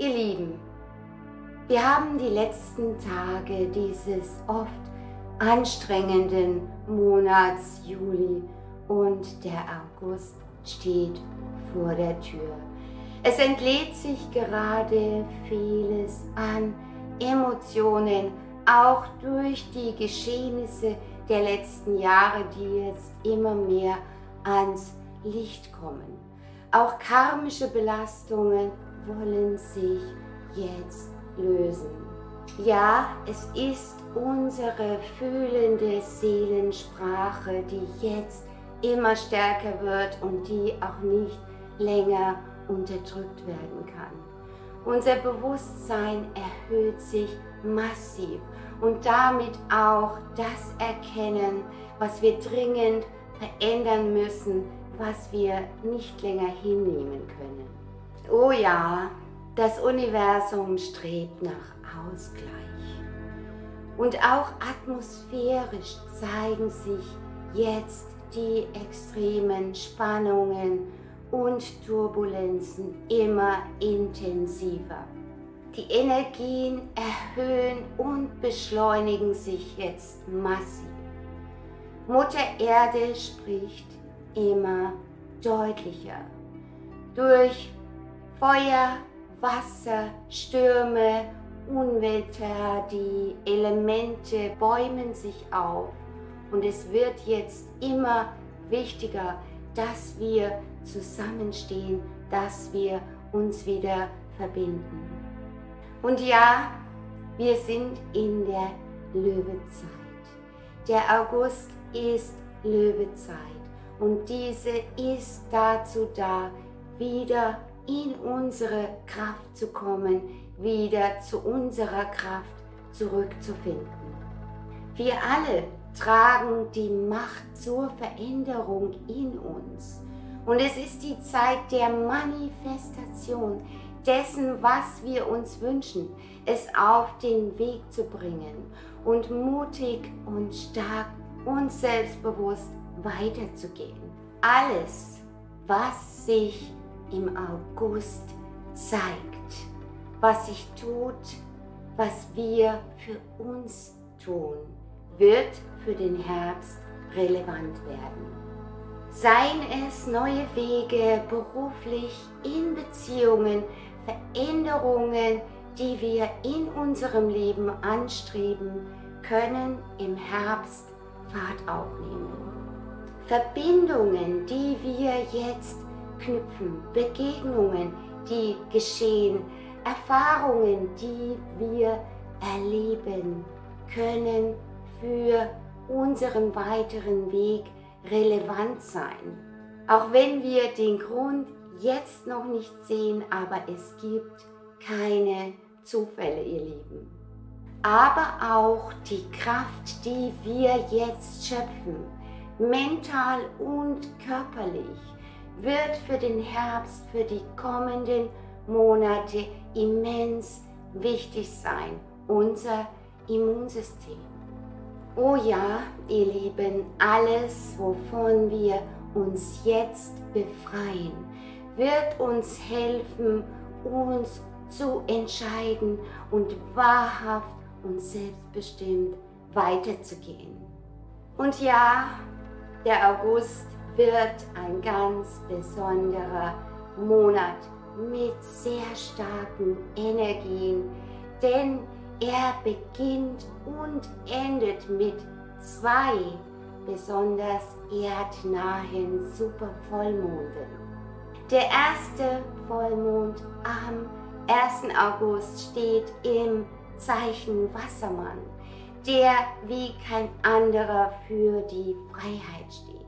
Ihr Lieben, wir haben die letzten Tage dieses oft anstrengenden Monats Juli und der August steht vor der Tür. Es entlädt sich gerade vieles an Emotionen, auch durch die Geschehnisse der letzten Jahre, die jetzt immer mehr ans Licht kommen. Auch karmische Belastungen wollen sich jetzt lösen. Ja, es ist unsere fühlende Seelensprache, die jetzt immer stärker wird und die auch nicht länger unterdrückt werden kann. Unser Bewusstsein erhöht sich massiv und damit auch das Erkennen, was wir dringend verändern müssen, was wir nicht länger hinnehmen können. Oh ja, das Universum strebt nach Ausgleich. Und auch atmosphärisch zeigen sich jetzt die extremen Spannungen und Turbulenzen immer intensiver. Die Energien erhöhen und beschleunigen sich jetzt massiv. Mutter Erde spricht immer deutlicher. Durch Feuer, Wasser, Stürme, Unwetter, die Elemente bäumen sich auf und es wird jetzt immer wichtiger, dass wir zusammenstehen, dass wir uns wieder verbinden. Und ja, wir sind in der Löwezeit. Der August ist Löwezeit und diese ist dazu da, wieder in unsere Kraft zu kommen, wieder zu unserer Kraft zurückzufinden. Wir alle tragen die Macht zur Veränderung in uns. Und es ist die Zeit der Manifestation dessen, was wir uns wünschen, es auf den Weg zu bringen und mutig und stark und selbstbewusst weiterzugehen. Alles, was sich im August zeigt, was sich tut, was wir für uns tun, wird für den Herbst relevant werden. Seien es neue Wege beruflich, in Beziehungen, Veränderungen, die wir in unserem Leben anstreben, können im Herbst Fahrt aufnehmen. Verbindungen, die wir jetzt knüpfen, Begegnungen, die geschehen, Erfahrungen, die wir erleben, können für unseren weiteren Weg relevant sein. Auch wenn wir den Grund jetzt noch nicht sehen, aber es gibt keine Zufälle, ihr Lieben. Aber auch die Kraft, die wir jetzt schöpfen, mental und körperlich, wird für den Herbst, für die kommenden Monate immens wichtig sein, unser Immunsystem. Oh ja, ihr Lieben, alles, wovon wir uns jetzt befreien, wird uns helfen, uns zu entscheiden und wahrhaft und selbstbestimmt weiterzugehen. Und ja, der August wird ein ganz besonderer Monat mit sehr starken Energien, denn er beginnt und endet mit 2 besonders erdnahen Supervollmonden. Der erste Vollmond am 1. August steht im Zeichen Wassermann, der wie kein anderer für die Freiheit steht.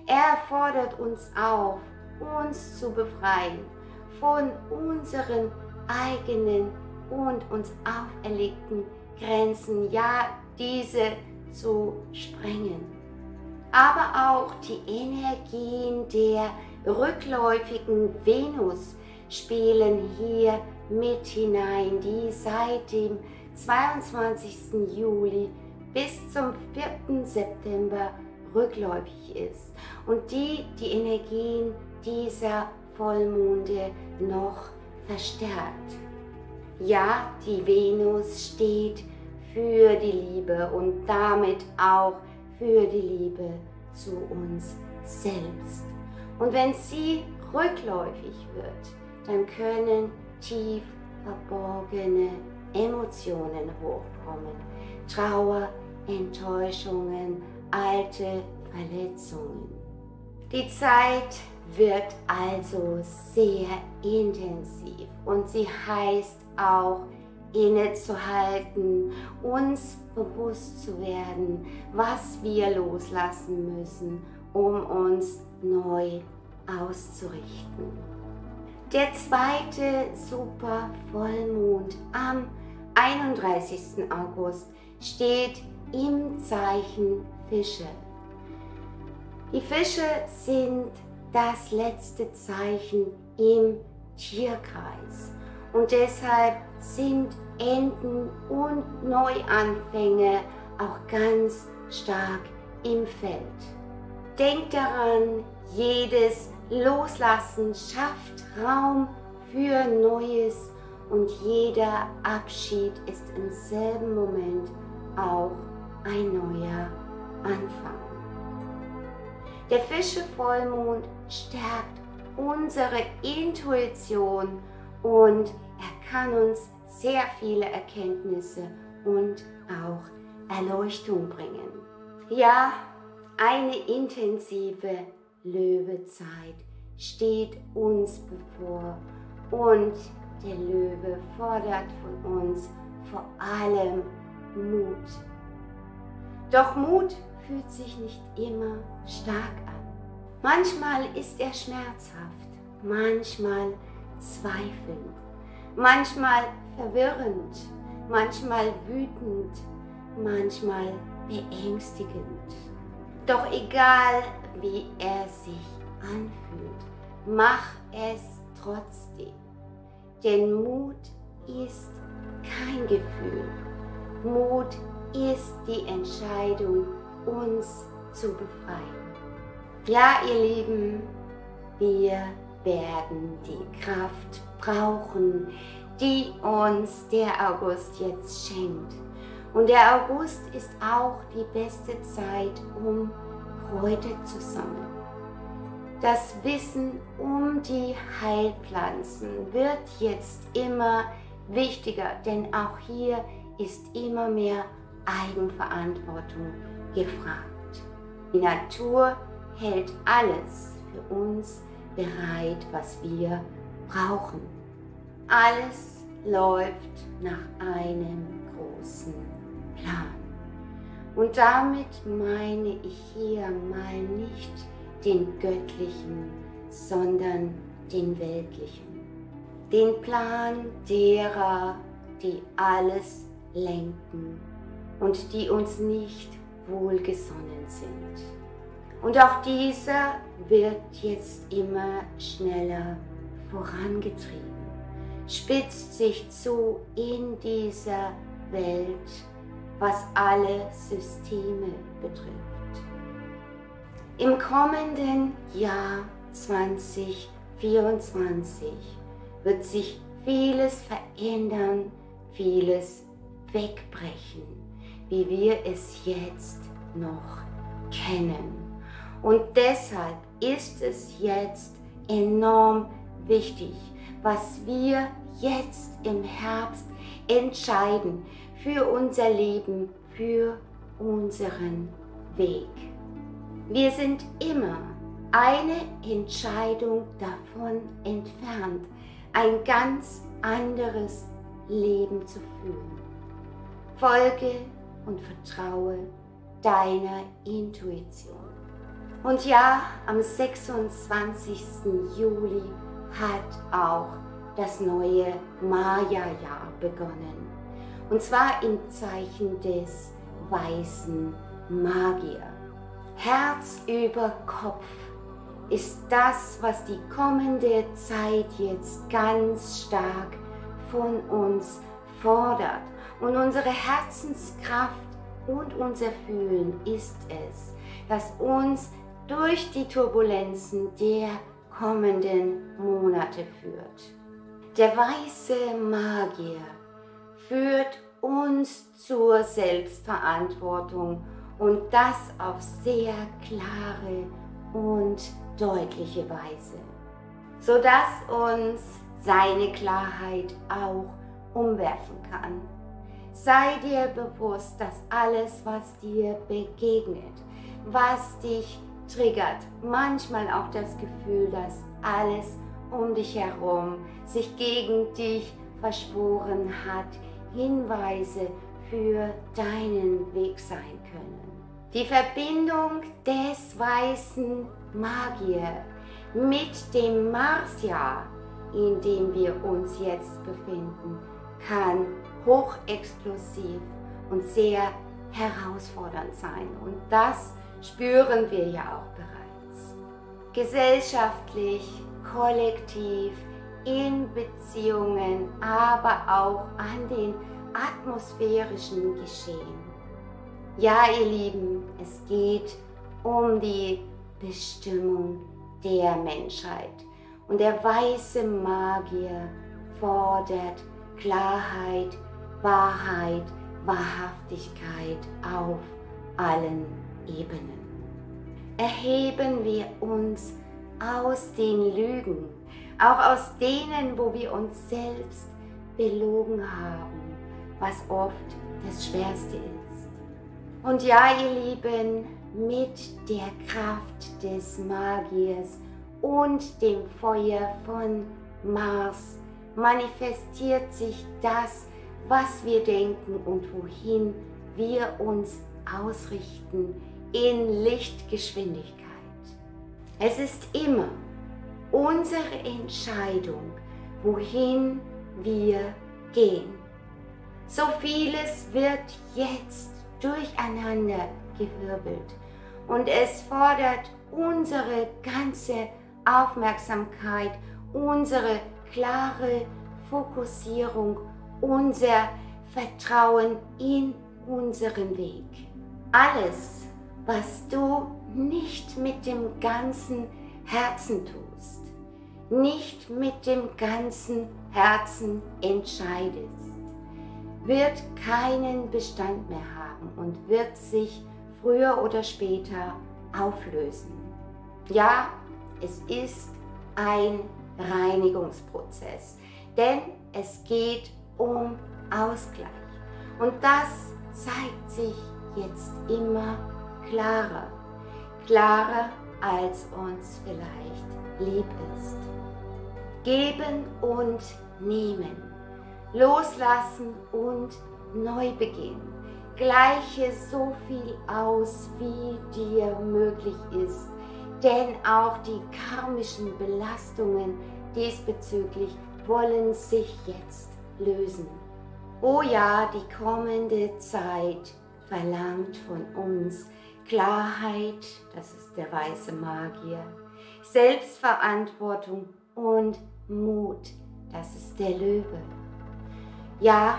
Er fordert uns auf, uns zu befreien von unseren eigenen und uns auferlegten Grenzen, ja, diese zu sprengen. Aber auch die Energien der rückläufigen Venus spielen hier mit hinein, die seit dem 22. Juli bis zum 4. September rückläufig ist und die Energien dieser Vollmonde noch verstärkt. Ja, die Venus steht für die Liebe und damit auch für die Liebe zu uns selbst. Und wenn sie rückläufig wird, dann können tief verborgene Emotionen hochkommen. Trauer, Enttäuschungen, alte Verletzungen. Die Zeit wird also sehr intensiv und sie heißt auch innezuhalten, uns bewusst zu werden, was wir loslassen müssen, um uns neu auszurichten. Der zweite Supervollmond am 31. August steht im Zeichen Fische. Die Fische sind das letzte Zeichen im Tierkreis und deshalb sind Enden und Neuanfänge auch ganz stark im Feld. Denkt daran, jedes Loslassen schafft Raum für Neues und jeder Abschied ist im selben Moment auch ein neuer Anfang. Der Fische-Vollmond stärkt unsere Intuition und er kann uns sehr viele Erkenntnisse und auch Erleuchtung bringen. Ja, eine intensive Löwezeit steht uns bevor und der Löwe fordert von uns vor allem Mut. Doch Mut fühlt sich nicht immer stark an. Manchmal ist er schmerzhaft, manchmal zweifelnd, manchmal verwirrend, manchmal wütend, manchmal beängstigend. Doch egal wie er sich anfühlt, mach es trotzdem. Denn Mut ist kein Gefühl. Mut ist die Entscheidung, uns zu befreien. Ja, ihr Lieben, wir werden die Kraft brauchen, die uns der August jetzt schenkt. Und der August ist auch die beste Zeit, um Kräuter zu sammeln. Das Wissen um die Heilpflanzen wird jetzt immer wichtiger, denn auch hier ist immer mehr Eigenverantwortung gefragt. Die Natur hält alles für uns bereit, was wir brauchen. Alles läuft nach einem großen Plan. Und damit meine ich hier mal nicht den göttlichen, sondern den weltlichen. Den Plan derer, die alles lenken und die uns nicht wohlgesonnen sind. Und auch dieser wird jetzt immer schneller vorangetrieben, spitzt sich zu in dieser Welt, was alle Systeme betrifft. Im kommenden Jahr 2024 wird sich vieles verändern, vieles wegbrechen, wie wir es jetzt noch kennen. Und deshalb ist es jetzt enorm wichtig, was wir jetzt im Herbst entscheiden für unser Leben, für unseren Weg. Wir sind immer eine Entscheidung davon entfernt, ein ganz anderes Leben zu führen. Folge und vertraue deiner Intuition. Und ja, am 26. Juli hat auch das neue Maya-Jahr begonnen. Und zwar im Zeichen des weißen Magier. Herz über Kopf ist das, was die kommende Zeit jetzt ganz stark von uns fordert. Und unsere Herzenskraft und unser Fühlen ist es, das uns durch die Turbulenzen der kommenden Monate führt. Der weise Magier führt uns zur Selbstverantwortung und das auf sehr klare und deutliche Weise, sodass uns seine Klarheit auch umwerfen kann. Sei dir bewusst, dass alles, was dir begegnet, was dich triggert, manchmal auch das Gefühl, dass alles um dich herum sich gegen dich verschworen hat, Hinweise für deinen Weg sein können. Die Verbindung des weißen Magier mit dem Marsjahr, in dem wir uns jetzt befinden, kann hochexplosiv und sehr herausfordernd sein. Und das spüren wir ja auch bereits. Gesellschaftlich, kollektiv, in Beziehungen, aber auch an den atmosphärischen Geschehen. Ja, ihr Lieben, es geht um die Bestimmung der Menschheit. Und der weiße Magier fordert Klarheit, Wahrheit, Wahrhaftigkeit auf allen Ebenen. Erheben wir uns aus den Lügen, auch aus denen, wo wir uns selbst belogen haben, was oft das Schwerste ist. Und ja, ihr Lieben, mit der Kraft des Magiers und dem Feuer von Mars manifestiert sich das, was wir denken und wohin wir uns ausrichten, in Lichtgeschwindigkeit. Es ist immer unsere Entscheidung, wohin wir gehen. So vieles wird jetzt durcheinander gewirbelt und es fordert unsere ganze Aufmerksamkeit, unsere klare Fokussierung, unser Vertrauen in unseren Weg. Alles, was du nicht mit dem ganzen Herzen tust, nicht mit dem ganzen Herzen entscheidest, wird keinen Bestand mehr haben und wird sich früher oder später auflösen. Ja, es ist ein Reinigungsprozess, denn es geht um Ausgleich. Und das zeigt sich jetzt immer klarer, klarer als uns vielleicht lieb ist. Geben und nehmen, loslassen und neu beginnen. Gleiche so viel aus, wie dir möglich ist, denn auch die karmischen Belastungen diesbezüglich wollen sich jetzt lösen. Oh ja, die kommende Zeit verlangt von uns Klarheit, das ist der weiße Magier, Selbstverantwortung und Mut, das ist der Löwe. Ja,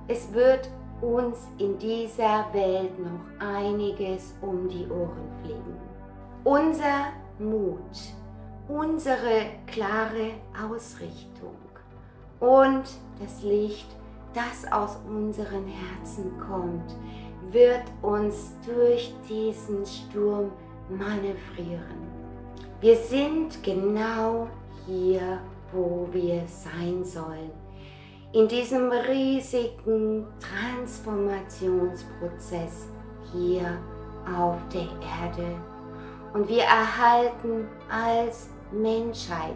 es wird uns in dieser Welt noch einiges um die Ohren fliegen. Unser Mut, unsere klare Ausrichtung und das Licht, das aus unseren Herzen kommt, wird uns durch diesen Sturm manövrieren. Wir sind genau hier, wo wir sein sollen. In diesem riesigen Transformationsprozess hier auf der Erde. Und wir erhalten als Menschheit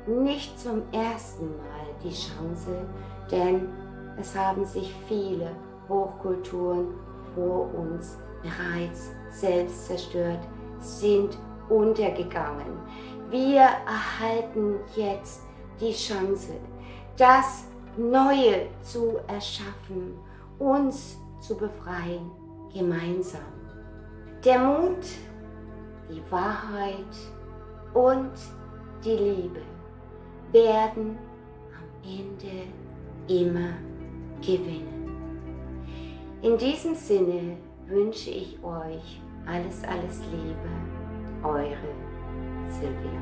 nicht zum ersten Mal die Chance, denn es haben sich viele Hochkulturen vor uns bereits selbst zerstört, sind untergegangen. Wir erhalten jetzt die Chance, das Neue zu erschaffen, uns zu befreien, gemeinsam. Der Mut, die Wahrheit und die Liebe werden am Ende immer gewinnen. In diesem Sinne wünsche ich euch alles, alles Liebe, eure Silvia.